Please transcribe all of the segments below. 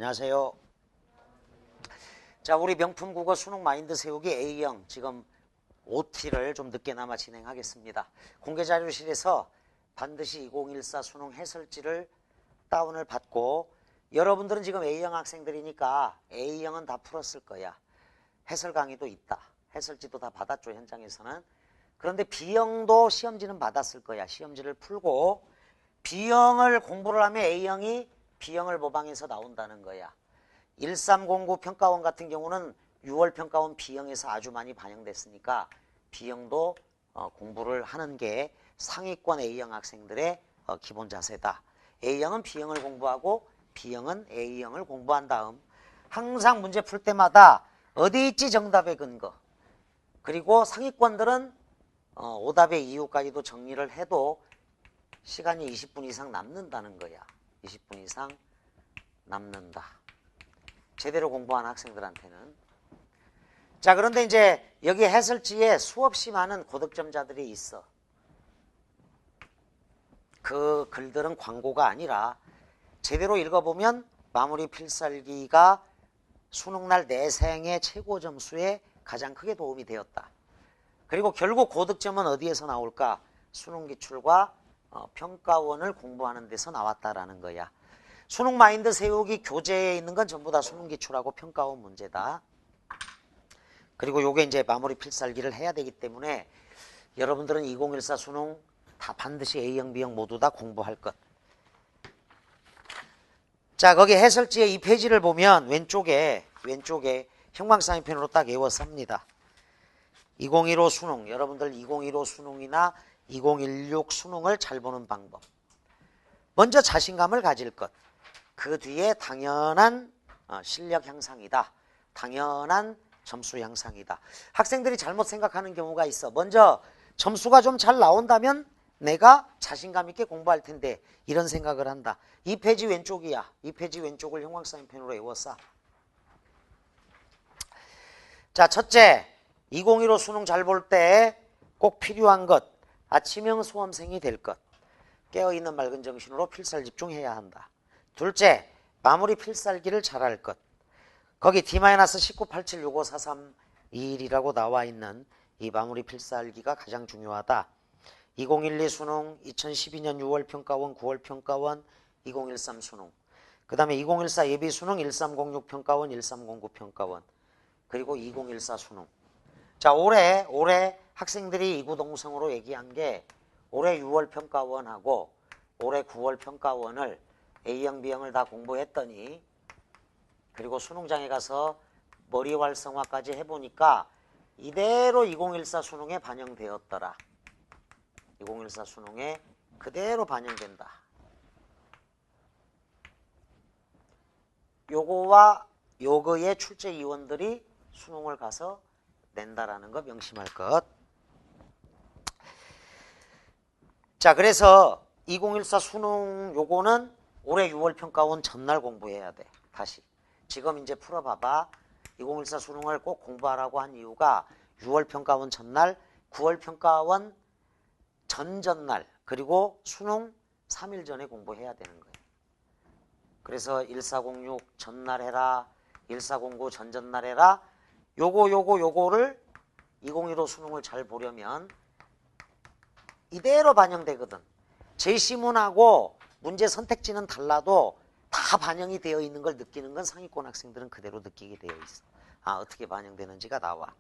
안녕하세요. 자, 우리 명품 국어 수능 마인드 세우기 A형 지금 OT를 좀 늦게나마 진행하겠습니다. 공개자료실에서 반드시 2014 수능 해설지를 다운을 받고, 여러분들은 지금 A형 학생들이니까 A형은 다 풀었을 거야. 해설 강의도 있다. 해설지도 다 받았죠, 현장에서는. 그런데 B형도 시험지는 받았을 거야. 시험지를 풀고 B형을 공부를 하면 A형이 B형을 모방해서 나온다는 거야. 1309 평가원 같은 경우는 6월 평가원 B형에서 아주 많이 반영됐으니까 B형도 공부를 하는 게 상위권 A형 학생들의 기본 자세다. A형은 B형을 공부하고 B형은 A형을 공부한 다음 항상 문제 풀 때마다 어디 있지 정답의 근거, 그리고 상위권들은 오답의 이유까지도 정리를 해도 시간이 20분 이상 남는다는 거야. 20분 이상 남는다. 제대로 공부한 학생들한테는. 자, 그런데 이제 여기 해설지에 수없이 많은 고득점자들이 있어. 그 글들은 광고가 아니라 제대로 읽어보면 마무리 필살기가 수능날 내생의 최고 점수에 가장 크게 도움이 되었다. 그리고 결국 고득점은 어디에서 나올까? 수능 기출과 평가원을 공부하는 데서 나왔다라는 거야. 수능 마인드 세우기 교재에 있는 건 전부 다 수능 기출하고 평가원 문제다. 그리고 요게 이제 마무리 필살기를 해야 되기 때문에 여러분들은 2014 수능 다 반드시 A형, B형 모두 다 공부할 것. 자, 거기 해설지의 이 페이지를 보면 왼쪽에 형광쌍이펜으로 딱 외워쌉니다. 2015 수능, 여러분들 2015 수능이나 2016 수능을 잘 보는 방법. 먼저 자신감을 가질 것. 그 뒤에 당연한 실력 향상이다. 당연한 점수 향상이다. 학생들이 잘못 생각하는 경우가 있어. 먼저 점수가 좀 잘 나온다면 내가 자신감 있게 공부할 텐데, 이런 생각을 한다. 이 페이지 왼쪽이야. 이 페이지 왼쪽을 형광사인펜으로 외워싸. 자, 첫째, 2015 수능 잘 볼 때 꼭 필요한 것. 아침형 수험생이 될 것. 깨어있는 맑은 정신으로 필살 집중해야 한다. 둘째, 마무리 필살기를 잘할 것. 거기 D-1987654321이라고 나와 있는 이 마무리 필살기가 가장 중요하다. 2012 수능, 2012년 6월 평가원, 9월 평가원, 2013 수능. 그 다음에 2014 예비 수능, 1306 평가원, 1309 평가원. 그리고 2014 수능. 자, 올해 학생들이 이구동성으로 얘기한 게 올해 6월 평가원하고 올해 9월 평가원을 A형, B형을 다 공부했더니, 그리고 수능장에 가서 머리 활성화까지 해보니까 이대로 2014 수능에 반영되었더라. 2014 수능에 그대로 반영된다. 요거와 요거의 출제 위원들이 수능을 가서 낸다라는 거 명심할 것. 자, 그래서 2014 수능 요거는 올해 6월 평가원 전날 공부해야 돼. 다시. 지금 이제 풀어봐봐. 2014 수능을 꼭 공부하라고 한 이유가 6월 평가원 전날, 9월 평가원 전전날, 그리고 수능 3일 전에 공부해야 되는 거예요. 그래서 1406 전날 해라, 1409 전전날 해라. 요거를 2015 수능을 잘 보려면 이대로 반영되거든. 제시문하고 문제 선택지는 달라도 다 반영이 되어 있는 걸 느끼는 건 상위권 학생들은 그대로 느끼게 되어 있어. 아, 어떻게 반영되는지가 나와.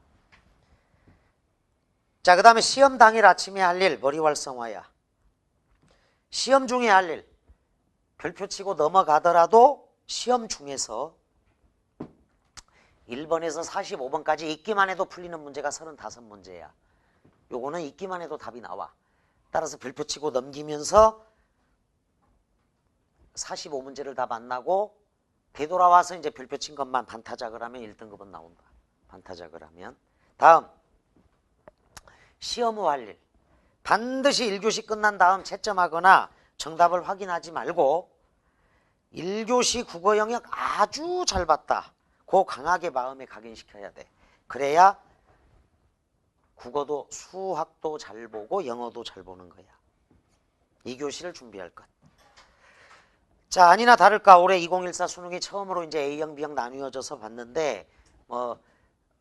자, 그 다음에 시험 당일 아침에 할 일, 머리 활성화야. 시험 중에 할 일, 별표 치고 넘어가더라도 시험 중에서 1번에서 45번까지 읽기만 해도 풀리는 문제가 35문제야. 요거는 읽기만 해도 답이 나와. 따라서 별표 치고 넘기면서 45문제를 다 만나고 되돌아와서 이제 별표 친 것만 반타작을 하면 1등급은 나온다. 반타작을 하면. 다음, 시험 후 할 일. 반드시 1교시 끝난 다음 채점하거나 정답을 확인하지 말고 1교시 국어 영역 아주 잘 봤다. 그 강하게 마음에 각인시켜야 돼. 그래야 국어도 수학도 잘 보고 영어도 잘 보는 거야. 2교시를 준비할 것. 자, 아니나 다를까 올해 2014 수능이 처음으로 이제 A형, B형 나뉘어져서 봤는데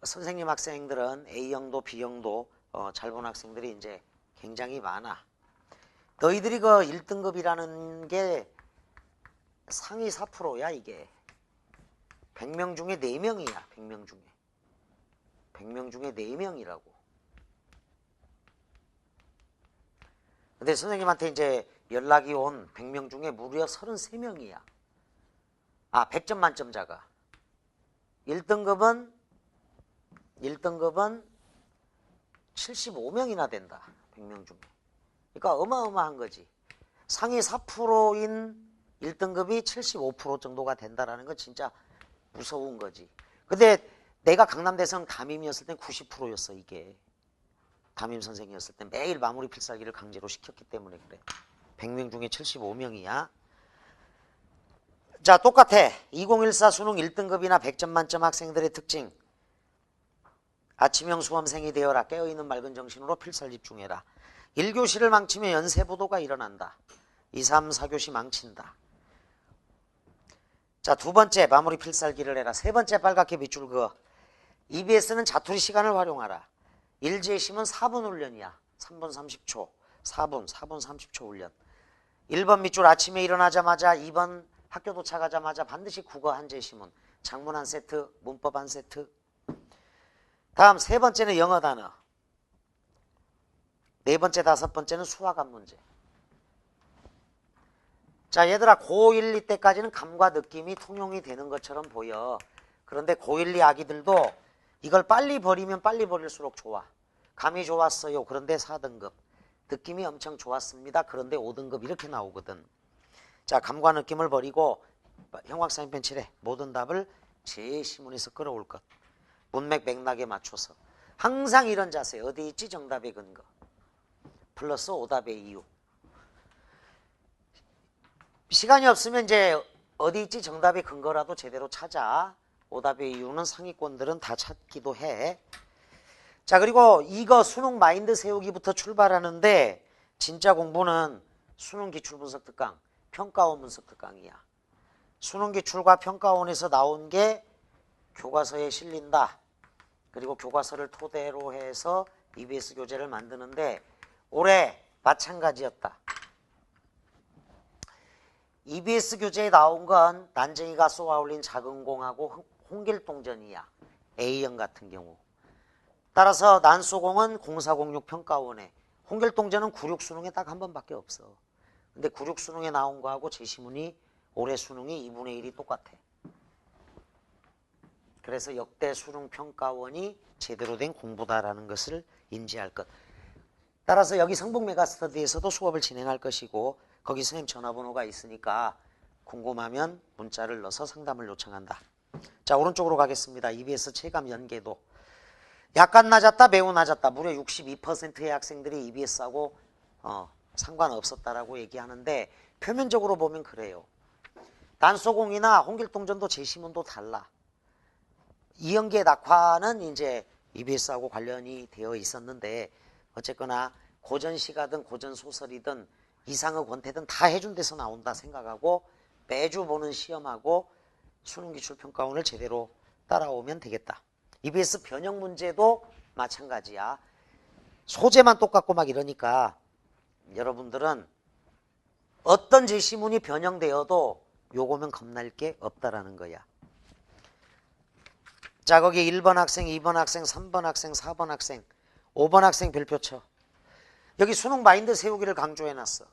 선생님 학생들은 A형도 B형도 잘 본 학생들이 이제 굉장히 많아. 너희들이 그 1등급이라는 게 상위 4%야 이게. 100명 중에 4명이야. 100명 중에. 100명 중에 4명이라고. 근데 선생님한테 이제 연락이 온 100명 중에 무려 33명이야. 100점 만점자가. 1등급은 75명이나 된다. 100명 중에. 그러니까 어마어마한 거지. 상위 4%인 1등급이 75% 정도가 된다라는 건 진짜 무서운 거지. 근데 내가 강남대성 담임이었을 땐 90%였어 이게. 담임 선생이었을 때 매일 마무리 필살기를 강제로 시켰기 때문에 그래. 100명 중에 75명이야. 자, 똑같아. 2014 수능 1등급이나 100점 만점 학생들의 특징. 아침형 수험생이 되어라. 깨어있는 맑은 정신으로 필살 집중해라. 1교시를 망치면 연쇄부도가 일어난다. 2, 3, 4교시 망친다. 자, 두 번째 마무리 필살기를 해라. 세 번째 빨갛게 밑줄 그어. EBS는 자투리 시간을 활용하라. 일제심은 4분 훈련이야. 3분 30초. 4분 30초 훈련. 1번 밑줄 아침에 일어나자마자 2번 학교 도착하자마자 반드시 국어 한 제시문. 작문 한 세트. 문법 한 세트. 다음 세 번째는 영어 단어. 네 번째, 다섯 번째는 수학 한 문제. 자, 얘들아 고1, 2 때까지는 감과 느낌이 통용이 되는 것처럼 보여. 그런데 고1, 2 아기들도 이걸 빨리 버리면 빨리 버릴수록 좋아. 감이 좋았어요. 그런데 4등급. 느낌이 엄청 좋았습니다. 그런데 5등급 이렇게 나오거든. 자, 감과 느낌을 버리고 형광사인펜 칠해. 모든 답을 제시문에서 끌어올 것. 문맥 맥락에 맞춰서. 항상 이런 자세. 어디 있지? 정답의 근거. 플러스 오답의 이유. 시간이 없으면 이제 어디 있지? 정답의 근거라도 제대로 찾아. 오답의 이유는 상위권들은 다 찾기도 해. 자, 그리고 이거 수능 마인드 세우기부터 출발하는데 진짜 공부는 수능 기출분석 특강, 평가원 분석 특강이야. 수능 기출과 평가원에서 나온 게 교과서에 실린다. 그리고 교과서를 토대로 해서 EBS 교재를 만드는데 올해 마찬가지였다. EBS 교재에 나온 건 난쟁이가 쏘아올린 작은 공하고 홍길동전이야. A형 같은 경우. 따라서 난쏘공은 0406 평가원에, 홍길동전은 96 수능에 딱 한 번밖에 없어. 근데 96 수능에 나온 거하고 제시문이 올해 수능이 2분의 1이 똑같아. 그래서 역대 수능 평가원이 제대로 된 공부다라는 것을 인지할 것. 따라서 여기 성북 메가스터디에서도 수업을 진행할 것이고 거기 선생님 전화번호가 있으니까 궁금하면 문자를 넣어서 상담을 요청한다. 자, 오른쪽으로 가겠습니다. EBS 체감 연계도. 약간 낮았다, 매우 낮았다. 무려 62%의 학생들이 EBS하고 상관없었다라고 얘기하는데 표면적으로 보면 그래요. 난쏘공이나 홍길동전도 제시문도 달라. 이연계 낙화는 이제 EBS하고 관련이 되어 있었는데 어쨌거나 고전시가든 고전소설이든 이상의 권태든 다 해준 데서 나온다 생각하고 매주 보는 시험하고 수능기출평가원을 제대로 따라오면 되겠다. EBS 변형 문제도 마찬가지야. 소재만 똑같고 막 이러니까 여러분들은 어떤 제시문이 변형되어도 요거면 겁날 게 없다라는 거야. 자, 거기 1번 학생, 2번 학생, 3번 학생, 4번 학생, 5번 학생 별표 쳐. 여기 수능 마인드 세우기를 강조해놨어.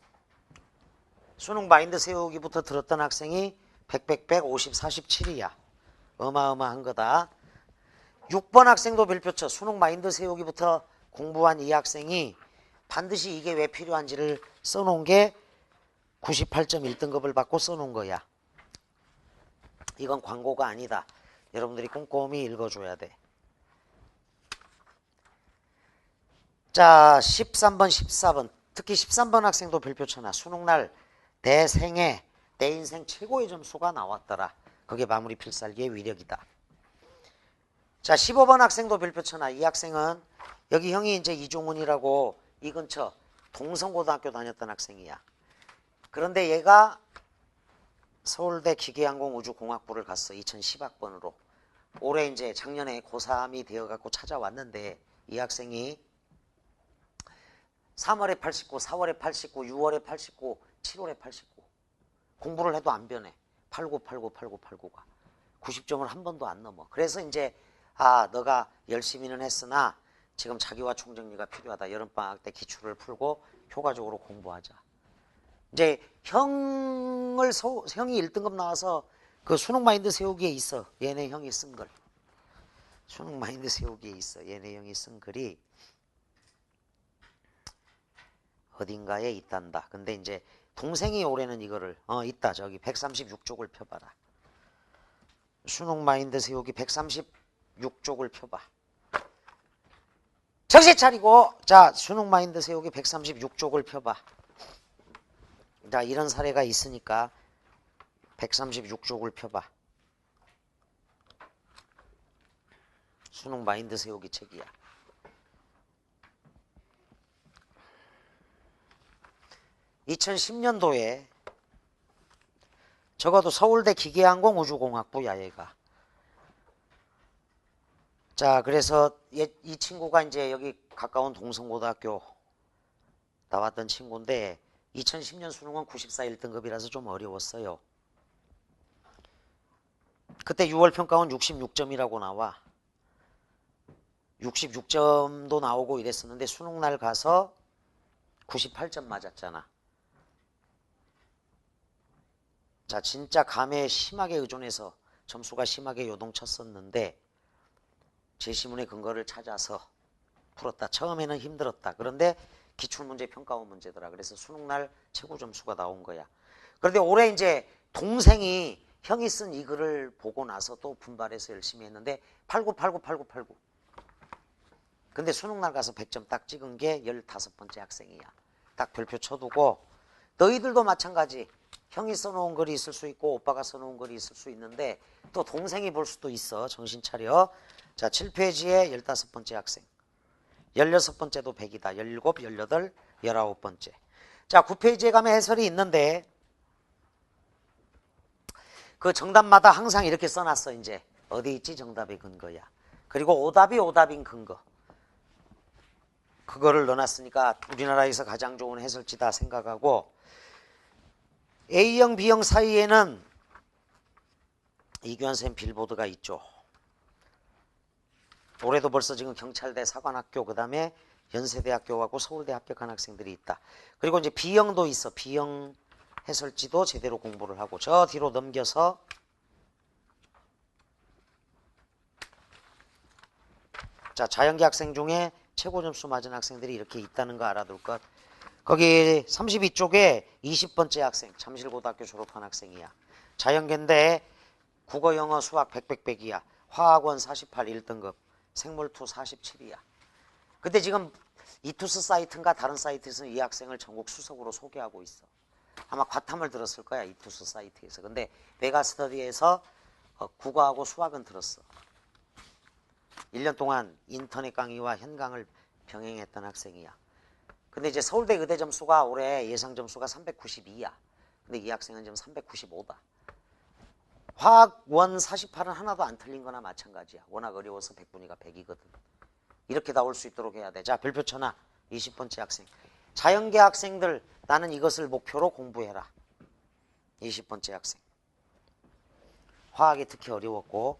수능 마인드 세우기부터 들었던 학생이 100, 50, 47이야. 어마어마한 거다. 6번 학생도 별표 쳐. 수능 마인드 세우기부터 공부한 이 학생이 반드시 이게 왜 필요한지를 써놓은 게 98.1등급을 받고 써놓은 거야. 이건 광고가 아니다. 여러분들이 꼼꼼히 읽어줘야 돼. 자, 13번, 14번. 특히 13번 학생도 별표 쳐놔. 수능날 내 생애, 내 인생 최고의 점수가 나왔더라. 그게 마무리 필살기의 위력이다. 자, 15번 학생도 별표 쳐놔. 이 학생은 여기 형이 이제 이종훈이라고 이 근처 동성고등학교 다녔던 학생이야. 그런데 얘가 서울대 기계항공우주공학부를 갔어. 2010학번으로. 올해 이제 작년에 고3이 되어갖고 찾아왔는데 이 학생이 3월에 89, 4월에 89, 6월에 89, 7월에 89. 공부를 해도 안 변해. 89, 89, 89, 89가. 90점을 한 번도 안 넘어. 그래서 이제 너가 열심히는 했으나 지금 자기와 총정리가 필요하다. 여름방학 때 기출을 풀고 효과적으로 공부하자. 이제 형이 1등급 나와서 그 수능 마인드 세우기에 있어. 얘네 형이 쓴 글. 수능 마인드 세우기에 있어. 얘네 형이 쓴 글이 어딘가에 있단다. 근데 이제 동생이 올해는 이거를 있다. 저기 136쪽을 펴봐라. 수능 마인드 세우기 136쪽을 펴봐. 정신 차리고 자 수능 마인드 세우기 136쪽을 펴봐. 자 이런 사례가 있으니까 136쪽을 펴봐. 수능 마인드 세우기 책이야. (2010년도에) 적어도 서울대 기계항공우주공학부야 얘가. 자 그래서 이 친구가 이제 여기 가까운 동성고등학교 나왔던 친구인데 2010년 수능은 94 1등급이라서 좀 어려웠어요. 그때 6월 평가원 66점이라고 나와. 66점도 나오고 이랬었는데 수능날 가서 98점 맞았잖아. 자 진짜 감에 심하게 의존해서 점수가 심하게 요동쳤었는데 제시문의 근거를 찾아서 풀었다. 처음에는 힘들었다. 그런데 기출문제 평가원 문제더라. 그래서 수능날 최고 점수가 나온 거야. 그런데 올해 이제 동생이 형이 쓴 이 글을 보고 나서 또 분발해서 열심히 했는데 89, 89, 89, 89. 근데 수능날 가서 100점 딱 찍은 게 15번째 학생이야. 딱 별표 쳐두고 너희들도 마찬가지. 형이 써놓은 글이 있을 수 있고 오빠가 써놓은 글이 있을 수 있는데 또 동생이 볼 수도 있어. 정신 차려. 자 7페이지에 15번째 학생. 16번째도 100이다. 17, 18, 19번째. 자 9페이지에 가면 해설이 있는데 그 정답마다 항상 이렇게 써놨어. 이제 어디 있지 정답의 근거야. 그리고 오답인 근거. 그거를 넣어놨으니까 우리나라에서 가장 좋은 해설지다 생각하고 A형, B형 사이에는 이규환 쌤 빌보드가 있죠. 올해도 벌써 지금 경찰대, 사관학교, 그 다음에 연세대학교하고 서울대 합격한 학생들이 있다. 그리고 이제 B형도 있어. B형 해설지도 제대로 공부를 하고 저 뒤로 넘겨서 자 자연계 학생 중에 최고 점수 맞은 학생들이 이렇게 있다는 거 알아둘 것. 거기 32쪽에 20번째 학생 잠실고등학교 졸업한 학생이야. 자연계인데 국어 영어 수학 100이야. 화학원 48 1등급 생물투 47이야. 근데 지금 이투스 사이트인가 다른 사이트에서 이 학생을 전국 수석으로 소개하고 있어. 아마 과탐을 들었을 거야 이투스 사이트에서. 근데 메가스터디에서 국어하고 수학은 들었어. 1년 동안 인터넷 강의와 현강을 병행했던 학생이야. 근데 이제 서울대 의대 점수가 올해 예상 점수가 392야. 근데 이 학생은 지금 395다. 화학원 48은 하나도 안 틀린 거나 마찬가지야. 워낙 어려워서 100분위가 100이거든. 이렇게 나올 수 있도록 해야 돼. 자 별표 쳐놔. 20번째 학생. 자연계 학생들 나는 이것을 목표로 공부해라. 20번째 학생. 화학이 특히 어려웠고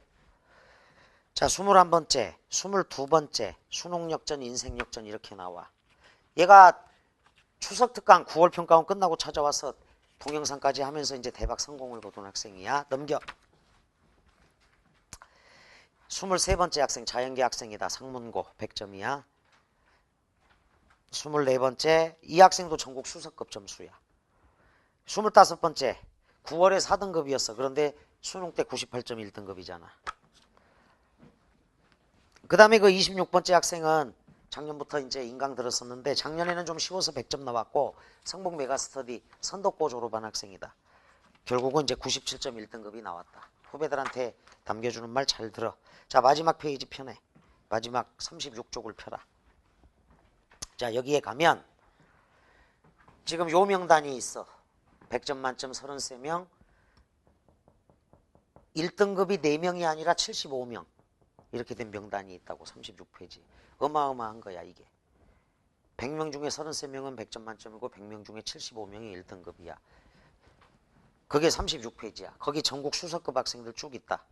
자 21번째, 22번째 수능역전, 인생역전 이렇게 나와. 얘가 추석특강 9월 평가원 끝나고 찾아와서 동영상까지 하면서 이제 대박 성공을 거둔 학생이야. 넘겨. 23번째 학생 자연계 학생이다. 상문고 100점이야. 24번째 이 학생도 전국 수석급 점수야. 25번째 9월에 4등급이었어. 그런데 수능 때 98점 1등급이잖아. 그 다음에 그 26번째 학생은 작년부터 이제 인강 들었었는데 작년에는 좀 쉬워서 100점 나왔고 성북 메가스터디 선덕고 졸업한 학생이다. 결국은 이제 97점 1등급이 나왔다. 후배들한테 남겨주는 말 잘 들어. 자 마지막 페이지 펴내. 마지막 36쪽을 펴라. 자 여기에 가면 지금 요 명단이 있어. 100점 만점 33명, 1등급이 4명이 아니라 75명 이렇게 된 명단이 있다고. 36페이지. 어마어마한 거야 이게. 100명 중에 33명은 100점 만점이고 100명 중에 75명이 1등급이야. 그게 36페이지야. 거기 전국 수석급 학생들 쭉 있다.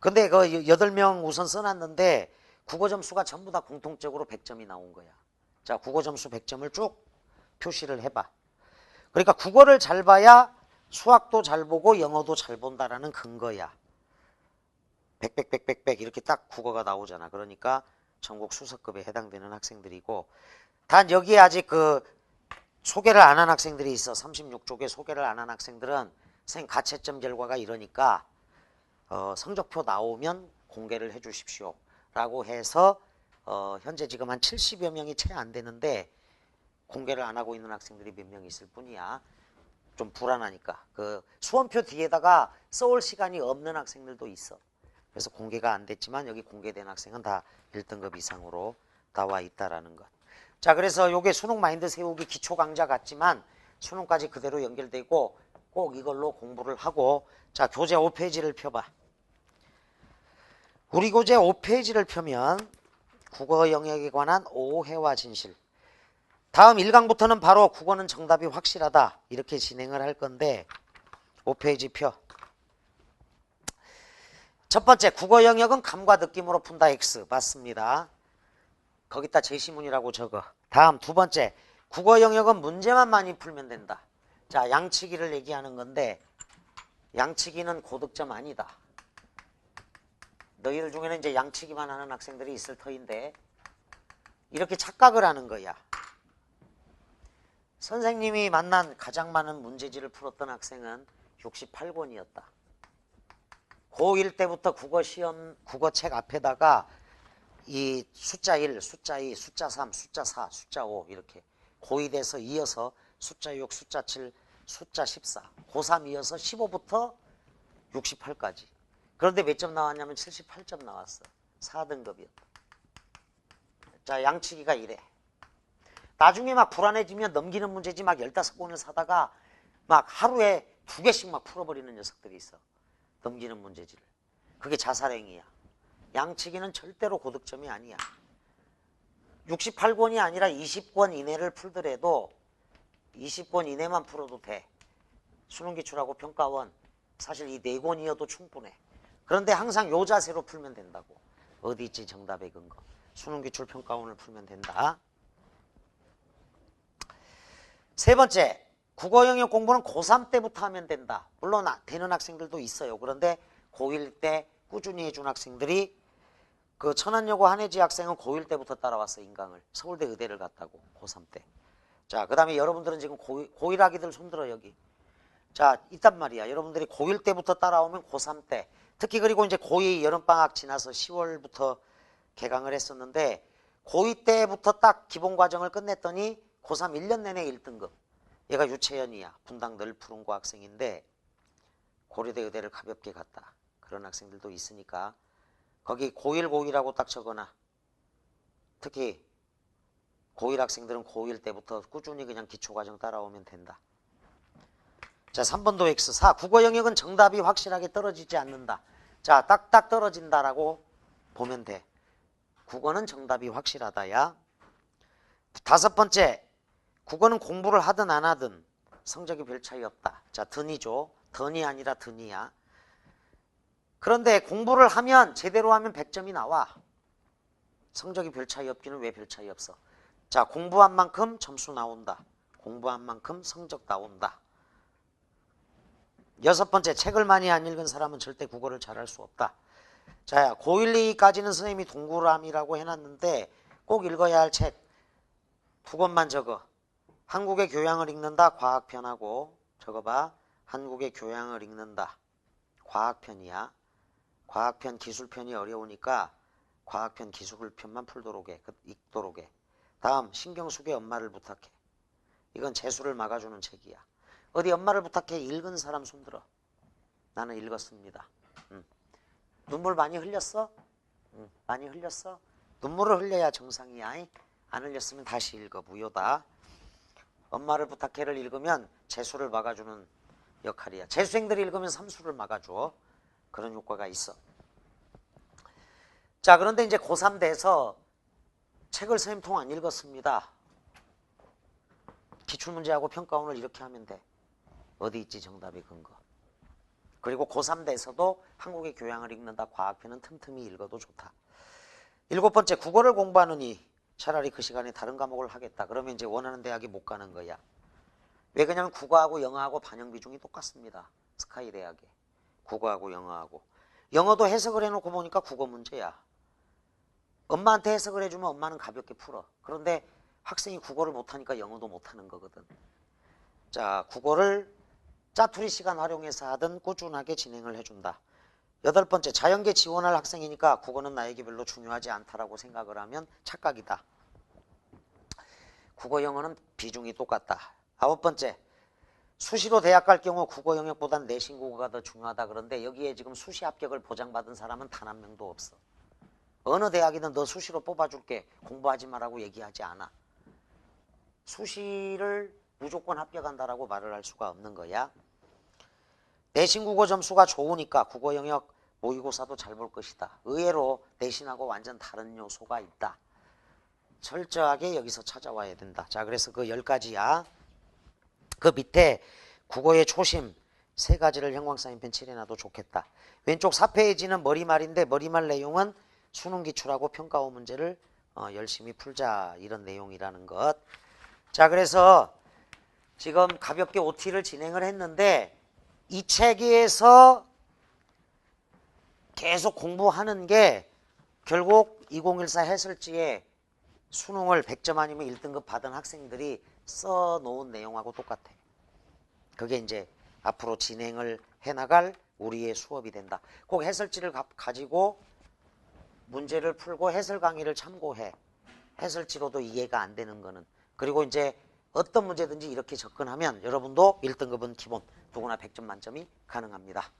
근데 그 8명 우선 써놨는데 국어 점수가 전부 다 공통적으로 100점이 나온 거야. 자, 국어 점수 100점을 쭉 표시를 해봐. 그러니까 국어를 잘 봐야 수학도 잘 보고 영어도 잘 본다라는 근거야. 100 이렇게 딱 국어가 나오잖아. 그러니까 전국 수석급에 해당되는 학생들이고, 단 여기에 아직 그 소개를 안 한 학생들이 있어. 36쪽에 소개를 안 한 학생들은 선생님 가채점 결과가 이러니까 성적표 나오면 공개를 해 주십시오 라고 해서 현재 지금 한 70여 명이 채 안 되는데 공개를 안 하고 있는 학생들이 몇 명 있을 뿐이야. 좀 불안하니까. 그 수험표 뒤에다가 써올 시간이 없는 학생들도 있어. 그래서 공개가 안 됐지만 여기 공개된 학생은 다 1등급 이상으로 나와 있다라는 것. 자, 그래서 요게 수능 마인드 세우기 기초 강좌 같지만 수능까지 그대로 연결되고 꼭 이걸로 공부를 하고, 자, 교재 5페이지를 펴봐. 우리 교재 5페이지를 펴면 국어 영역에 관한 오해와 진실. 다음 1강부터는 바로 국어는 정답이 확실하다 이렇게 진행을 할 건데 5페이지 펴. 첫 번째, 국어 영역은 감과 느낌으로 푼다. X 맞습니다. 거기다 제시문이라고 적어. 다음 두 번째, 국어 영역은 문제만 많이 풀면 된다. 자, 양치기를 얘기하는 건데 양치기는 고득점 아니다. 너희들 중에는 이제 양치기만 하는 학생들이 있을 터인데 이렇게 착각을 하는 거야. 선생님이 만난 가장 많은 문제지를 풀었던 학생은 68권이었다. 고1 때부터 국어시험, 국어책 앞에다가 이 숫자 1, 숫자 2, 숫자 3, 숫자 4, 숫자 5 이렇게 고2 돼서 이어서 숫자 6, 숫자 7, 숫자 14, 고3 이어서 15부터 68까지. 그런데 몇 점 나왔냐면 78점 나왔어. 4등급이었다. 자, 양치기가 이래. 나중에 막 불안해지면 넘기는 문제지 막 15권을 사다가 막 하루에 2개씩 막 풀어버리는 녀석들이 있어. 넘기는 문제지를. 그게 자살행위야. 양치기는 절대로 고득점이 아니야. 68권이 아니라 20권 이내를 풀더라도 20권 이내만 풀어도 돼. 수능기출하고 평가원 사실 이 4권이어도 충분해. 그런데 항상 요 자세로 풀면 된다고. 어디 있지 정답의 근거. 수능기출 평가원을 풀면 된다. 세 번째, 국어 영역 공부는 고3 때부터 하면 된다. 물론 되는 학생들도 있어요. 그런데 고1 때 꾸준히 해준 학생들이, 그 천안여고 한혜지 학생은 고1 때부터 따라왔어. 인강을. 서울대 의대를 갔다고. 고3 때. 자, 그 다음에 여러분들은 지금 고1 아기들 손들어 여기. 자, 있단 말이야. 여러분들이 고1 때부터 따라오면 고3 때. 특히 그리고 이제 고2 여름방학 지나서 10월부터 개강을 했었는데 고2 때부터 딱 기본 과정을 끝냈더니 고3 1년 내내 1등급. 얘가 유채연이야. 분당 널푸른고 학생인데 고려대 의대를 가볍게 갔다. 그런 학생들도 있으니까 거기 고1 고1하고 딱 적어놔. 특히 고1 학생들은 고1 때부터 꾸준히 그냥 기초과정 따라오면 된다. 자, 3번도 X. 4. 국어 영역은 정답이 확실하게 떨어지지 않는다. 자, 딱딱 떨어진다라고 보면 돼. 국어는 정답이 확실하다야. 다섯 번째, 국어는 공부를 하든 안 하든 성적이 별 차이 없다. 자, 든이죠. 든이 아니라 든이야. 그런데 공부를 하면 제대로 하면 100점이 나와. 성적이 별 차이 없기는 왜 별 차이 없어? 자, 공부한 만큼 점수 나온다. 공부한 만큼 성적 나온다. 여섯 번째, 책을 많이 안 읽은 사람은 절대 국어를 잘할 수 없다. 자, 고1, 2까지는 선생님이 동그라미라고 해놨는데 꼭 읽어야 할 책 두 권만 적어. 한국의 교양을 읽는다. 과학편하고 적어봐. 한국의 교양을 읽는다. 과학편이야. 과학편, 기술편이 어려우니까 과학편, 기술편만 풀도록 해. 읽도록 해. 다음, 신경숙의 엄마를 부탁해. 이건 재수를 막아주는 책이야. 어디 엄마를 부탁해 읽은 사람 손들어. 나는 읽었습니다. 눈물 많이 흘렸어? 많이 흘렸어? 눈물을 흘려야 정상이야. 안 흘렸으면 다시 읽어. 무효다. 엄마를 부탁해를 읽으면 재수를 막아주는 역할이야. 재수생들이 읽으면 삼수를 막아줘. 그런 효과가 있어. 자, 그런데 이제 고3 돼서 책을 선생님 통 안 읽었습니다. 기출문제하고 평가원을 이렇게 하면 돼. 어디 있지 정답의 근거. 그리고 고3 돼서도 한국의 교양을 읽는다. 과학편은 틈틈이 읽어도 좋다. 7번째, 국어를 공부하느니 차라리 그 시간에 다른 과목을 하겠다. 그러면 이제 원하는 대학에 못 가는 거야. 왜 그냥 국어하고 영어하고 반영 비중이 똑같습니다. 스카이 대학에. 국어하고 영어하고. 영어도 해석을 해놓고 보니까 국어 문제야. 엄마한테 해석을 해주면 엄마는 가볍게 풀어. 그런데 학생이 국어를 못하니까 영어도 못하는 거거든. 자, 국어를 짜투리 시간 활용해서 하든 꾸준하게 진행을 해준다. 8번째, 자연계 지원할 학생이니까 국어는 나에게 별로 중요하지 않다라고 생각을 하면 착각이다. 국어 영어는 비중이 똑같다. 9번째, 수시로 대학 갈 경우 국어 영역보단 내신 국어가 더 중요하다. 그런데 여기에 지금 수시 합격을 보장받은 사람은 단 한 명도 없어. 어느 대학이든 너 수시로 뽑아줄게, 공부하지 마라고 얘기하지 않아. 수시를 무조건 합격한다라고 말을 할 수가 없는 거야. 내신 국어 점수가 좋으니까 국어 영역 모의고사도 잘 볼 것이다. 의외로 내신하고 완전 다른 요소가 있다. 철저하게 여기서 찾아와야 된다. 자, 그래서 그 10가지야. 그 밑에 국어의 초심 3가지를 형광사인펜 칠해놔도 좋겠다. 왼쪽 4페이지는 머리말인데 머리말 내용은 수능 기출하고 평가원 문제를 열심히 풀자, 이런 내용이라는 것. 자, 그래서 지금 가볍게 OT를 진행을 했는데 이 책에서 계속 공부하는 게 결국 2014 해설지에 수능을 100점 아니면 1등급 받은 학생들이 써놓은 내용하고 똑같아. 그게 이제 앞으로 진행을 해나갈 우리의 수업이 된다. 꼭 해설지를 가지고 문제를 풀고 해설 강의를 참고해. 해설지로도 이해가 안 되는 거는. 그리고 이제 어떤 문제든지 이렇게 접근하면 여러분도 1등급은 기본, 누구나 100점 만점이 가능합니다.